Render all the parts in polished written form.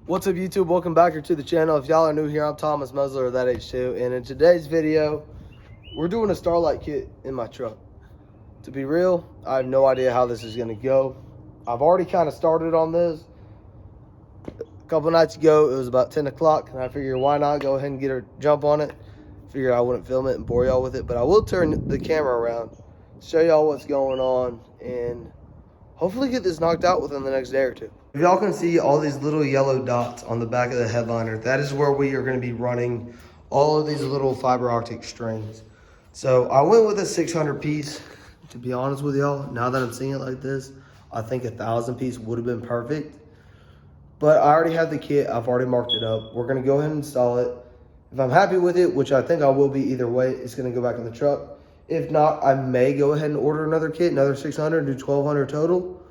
What's up, YouTube? Welcome back here to the channel. If y'all are new here, I'm Thomas Musler of That H2, and in today's video, we're doing a Starlight kit in my truck. To be real, I have no idea how this is going to go. I've already kind of started on this. A couple nights ago, it was about 10 o'clock, and I figured why not go ahead and get a jump on it. Figured I wouldn't film it and bore y'all with it, but I will turn the camera around, show y'all what's going on, and hopefully get this knocked out within the next day or two. If y'all can see all these little yellow dots on the back of the headliner, that is where we are going to be running all of these little fiber optic strings. So I went with a 600 piece. To be honest with y'all, now that I'm seeing it like this, I think 1,000 piece would have been perfect. But I already have the kit. I've already marked it up. We're going to go ahead and install it. If I'm happy with it, which I think I will be either way, it's going to go back in the truck. If not, I may go ahead and order another kit, another 600, do 1,200 total.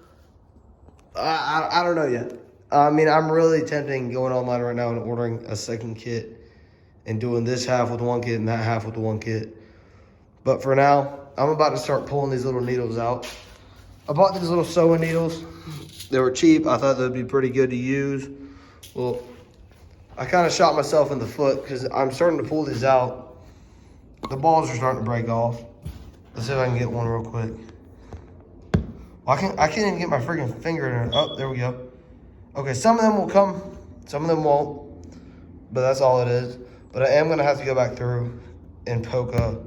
I don't know yet. I mean, I'm really tempting going online right now and ordering a second kit and doing this half with one kit and that half with the one kit. But for now, I'm about to start pulling these little needles out. I bought these little sewing needles. They were cheap. I thought they'd be pretty good to use. Well, I kind of shot myself in the foot because I'm starting to pull these out. The balls are starting to break off. Let's see if I can get one real quick. I can't even get my freaking finger in it. Oh, there we go. Okay, some of them will come, some of them won't, but that's all it is. But I am gonna have to go back through and poke a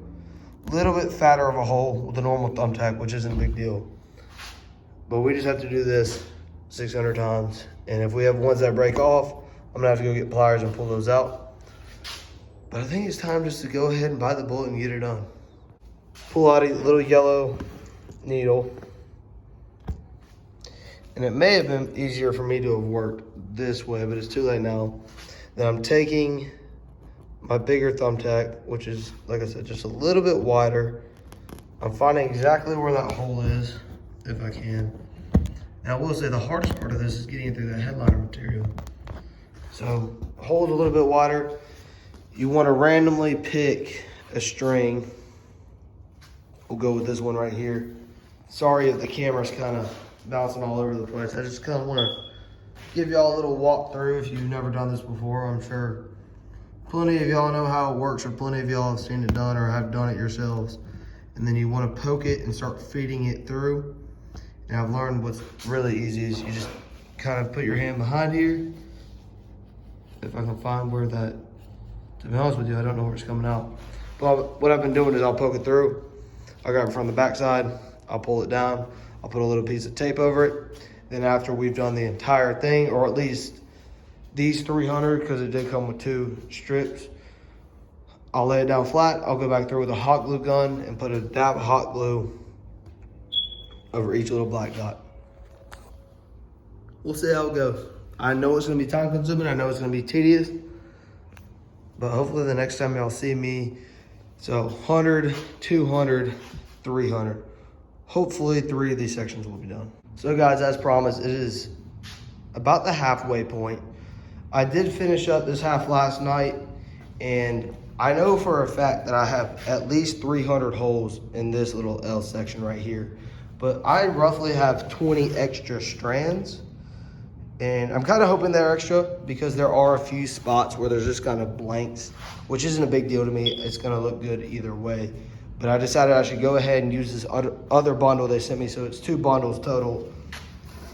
little bit fatter of a hole with the normal thumbtack, which isn't a big deal. But we just have to do this 600 times. And if we have ones that break off, I'm gonna have to go get pliers and pull those out. But I think it's time just to go ahead and bite the bullet and get it done. Pull out a little yellow needle. And it may have been easier for me to have worked this way, but it's too late now. Then I'm taking my bigger thumbtack, which is, like I said, just a little bit wider. I'm finding exactly where that hole is, if I can. And I will say the hardest part of this is getting through that headliner material. So, hole's a little bit wider. You want to randomly pick a string. We'll go with this one right here. Sorry if the camera's kind of bouncing all over the place. I just kind of want to give y'all a little walkthrough if you've never done this before. I'm sure plenty of y'all know how it works, or plenty of y'all have seen it done or have done it yourselves. And then you want to poke it and start feeding it through. And I've learned what's really easy is you just kind of put your hand behind here. If I can find where that, to be honest with you, I don't know where it's coming out. But what I've been doing is I'll poke it through. I'll grab it from the backside. I'll pull it down. I'll put a little piece of tape over it. Then after we've done the entire thing, or at least these 300, because it did come with 2 strips, I'll lay it down flat. I'll go back through with a hot glue gun and put a dab of hot glue over each little black dot. We'll see how it goes. I know it's gonna be time consuming. I know it's gonna be tedious, but hopefully the next time y'all see me, so 100, 200, 300. Hopefully 3 of these sections will be done. So guys, as promised, it is about the halfway point. I did finish up this half last night, and I know for a fact that I have at least 300 holes in this little L section right here. But I roughly have 20 extra strands, and I'm kind of hoping they're extra because there are a few spots where there's just kind of blanks, which isn't a big deal to me. It's gonna look good either way. But I decided I should go ahead and use this other bundle they sent me. So it's 2 bundles total.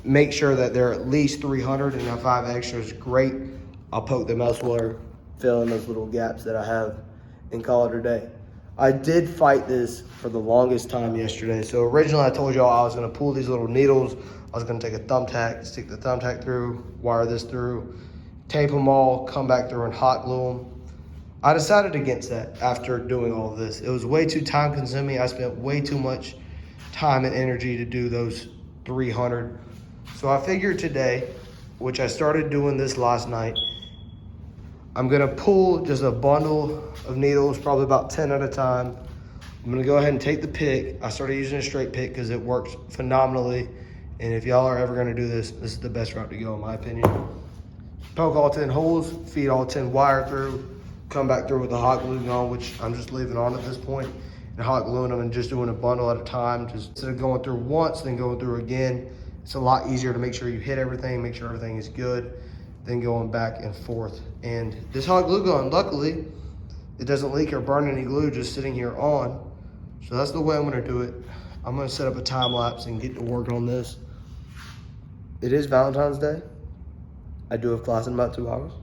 Make sure that they're at least 300, and if I have extras, great. I'll poke them elsewhere, fill in those little gaps that I have, and call it a day. I did fight this for the longest time yesterday. So originally I told y'all I was gonna pull these little needles. I was gonna take a thumbtack, stick the thumbtack through, wire this through, tape them all, come back through and hot glue them. I decided against that after doing all of this. It was way too time consuming. I spent way too much time and energy to do those 300. So I figured today, which I started doing this last night, I'm gonna pull just a bundle of needles, probably about 10 at a time. I'm gonna go ahead and take the pick. I started using a straight pick because it works phenomenally. And if y'all are ever gonna do this, this is the best route to go in my opinion. Poke all 10 holes, feed all 10 wire through, come back through with the hot glue gun, which I'm just leaving on at this point, and hot gluing them and just doing a bundle at a time. Just instead of going through once, then going through again, it's a lot easier to make sure you hit everything, make sure everything is good. then going back and forth. And this hot glue gun, luckily, it doesn't leak or burn any glue just sitting here on. So that's the way I'm gonna do it. I'm gonna set up a time lapse and get to work on this. It is Valentine's Day. I do have class in about 2 hours.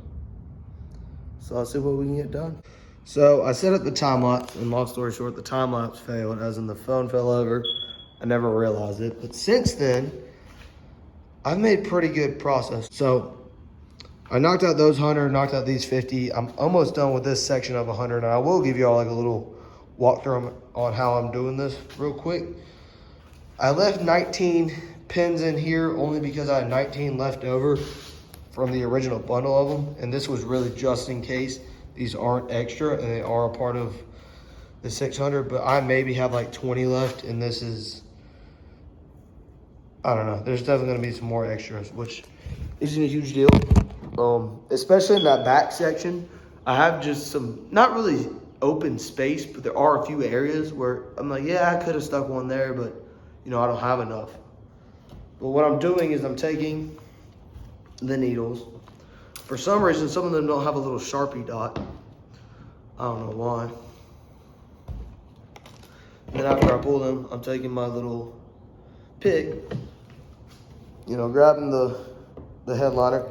So let's see what we can get done. So I set up the time lapse, and long story short, the time lapse failed, as in the phone fell over. I never realized it, but since then, I've made pretty good progress. So I knocked out those 100, knocked out these 50. I'm almost done with this section of 100, and I will give you all like a little walkthrough on how I'm doing this real quick. I left 19 pins in here only because I had 19 left over from the original bundle of them, and this was really just in case. These aren't extra, and they are a part of the 600, but I maybe have like 20 left, and this is, I don't know. There's definitely gonna be some more extras, which isn't a huge deal. Especially in that back section, I have just some, not really open space, but there are a few areas where I'm like, yeah, I could have stuck one there, but you know, I don't have enough. But what I'm doing is I'm taking the needles. For some reason, some of them don't have a little Sharpie dot. I don't know why. And then after I pull them, I'm taking my little pick, you know, grabbing the headliner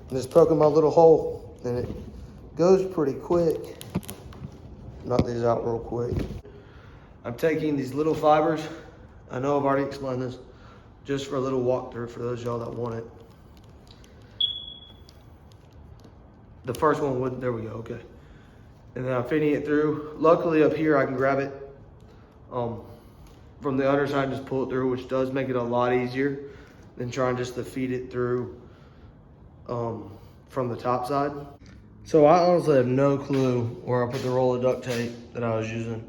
and just poking my little hole, and it goes pretty quick. Knock these out real quick. I'm taking these little fibers. I know I've already explained this, just for a little walkthrough for those of y'all that want it. The first one would, there we go, okay. And then I'm feeding it through. Luckily up here I can grab it from the underside and just pull it through, which does make it a lot easier than trying just to feed it through from the top side. So I honestly have no clue where I put the roll of duct tape that I was using.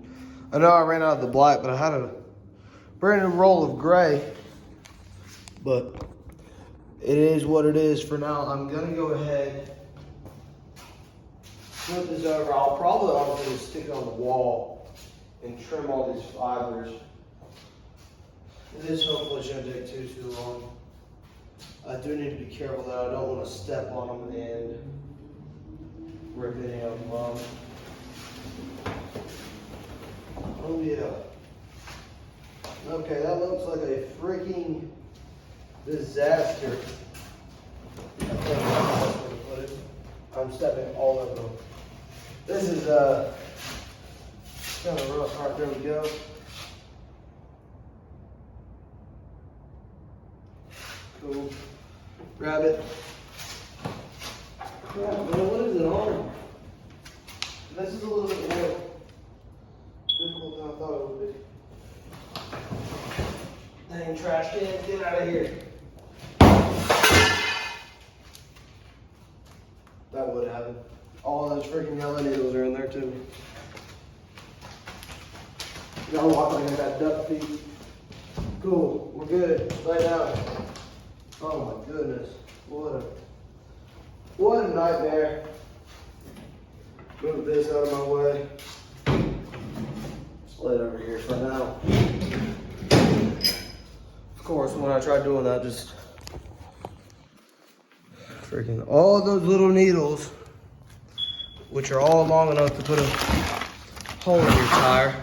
I know I ran out of the black, but I had a brand new roll of gray, but it is what it is for now. I'm gonna go ahead, flip this over. I'll probably honestly just stick it on the wall and trim all these fibers. This hopefully shouldn't take too long. I do need to be careful that I don't want to step on them and rip any of them off. Oh yeah. Okay, that looks like a freaking disaster. I think that's the best way to put it. I'm stepping all over them. This is kind of rough. All right, there we go. Cool. Grab it. Yeah, man, what is it on? This is a little bit more difficult than I thought it would be. Dang trash can, get out of here. That would happen. All those freaking yellow needles are in there too. Y'all walk like I got duck feet. Cool, we're good. Lay down. Oh my goodness. What a nightmare. Move this out of my way. Just lay it over here for now. Of course, when I tried doing that, just freaking all those little needles, which are all long enough to put a hole in your tire,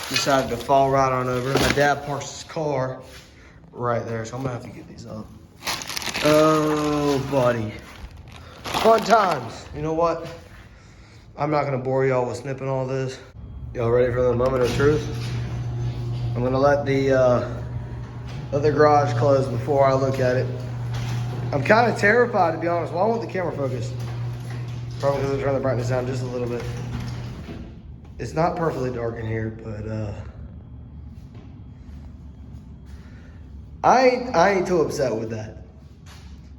decided to fall right on over. My dad parks his car right there, so I'm gonna have to get these up. Oh, buddy. Fun times. You know what? I'm not gonna bore y'all with snipping all this. Y'all ready for the moment of truth? I'm gonna let the other garage close before I look at it. I'm kind of terrified, to be honest. Well, I want the camera focused. Probably because I'm trying to brighten this down just a little bit. It's not perfectly dark in here, but I ain't too upset with that.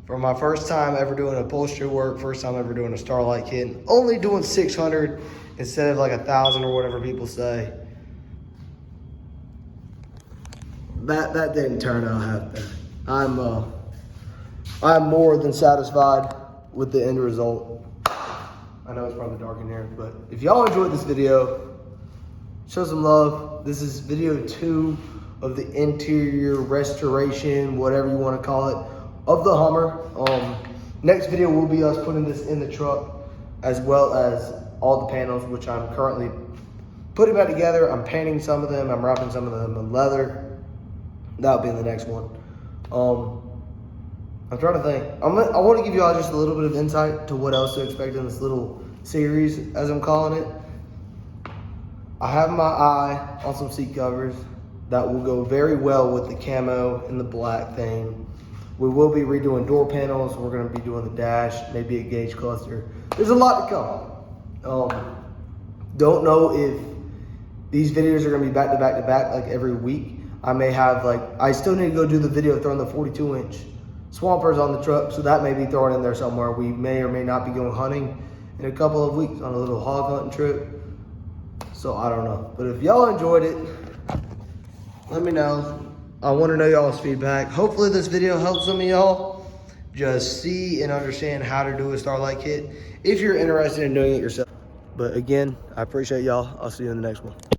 For my first time ever doing upholstery work, first time ever doing a Starlight kit, and only doing 600 instead of like 1,000 or whatever people say. That didn't turn out half bad. I'm more than satisfied with the end result. I know it's probably dark in here, but if y'all enjoyed this video, show some love. This is video 2 of the interior restoration, whatever you want to call it, of the Hummer. Next video will be us putting this in the truck, as well as all the panels, which I'm currently putting back together. I'm painting some of them. I'm wrapping some of them in leather. That'll be in the next one. I'm trying to think. I want to give you all just a little bit of insight to what else to expect in this little series, as I'm calling it. I have my eye on some seat covers that will go very well with the camo and the black thing. We will be redoing door panels. We're going to be doing the dash, maybe a gauge cluster. There's a lot to come. Don't know if these videos are going to be back to back to back like every week. I may have I still need to go do the video throwing the 42-inch Swampers on the truck, so that may be thrown in there somewhere. We may or may not be going hunting in a couple of weeks on a little hog hunting trip. So I don't know. But if y'all enjoyed it, let me know. I want to know y'all's feedback. Hopefully this video helps some of y'all just see and understand how to do a Starlight kit if you're interested in doing it yourself. But again, I appreciate y'all. I'll see you in the next one.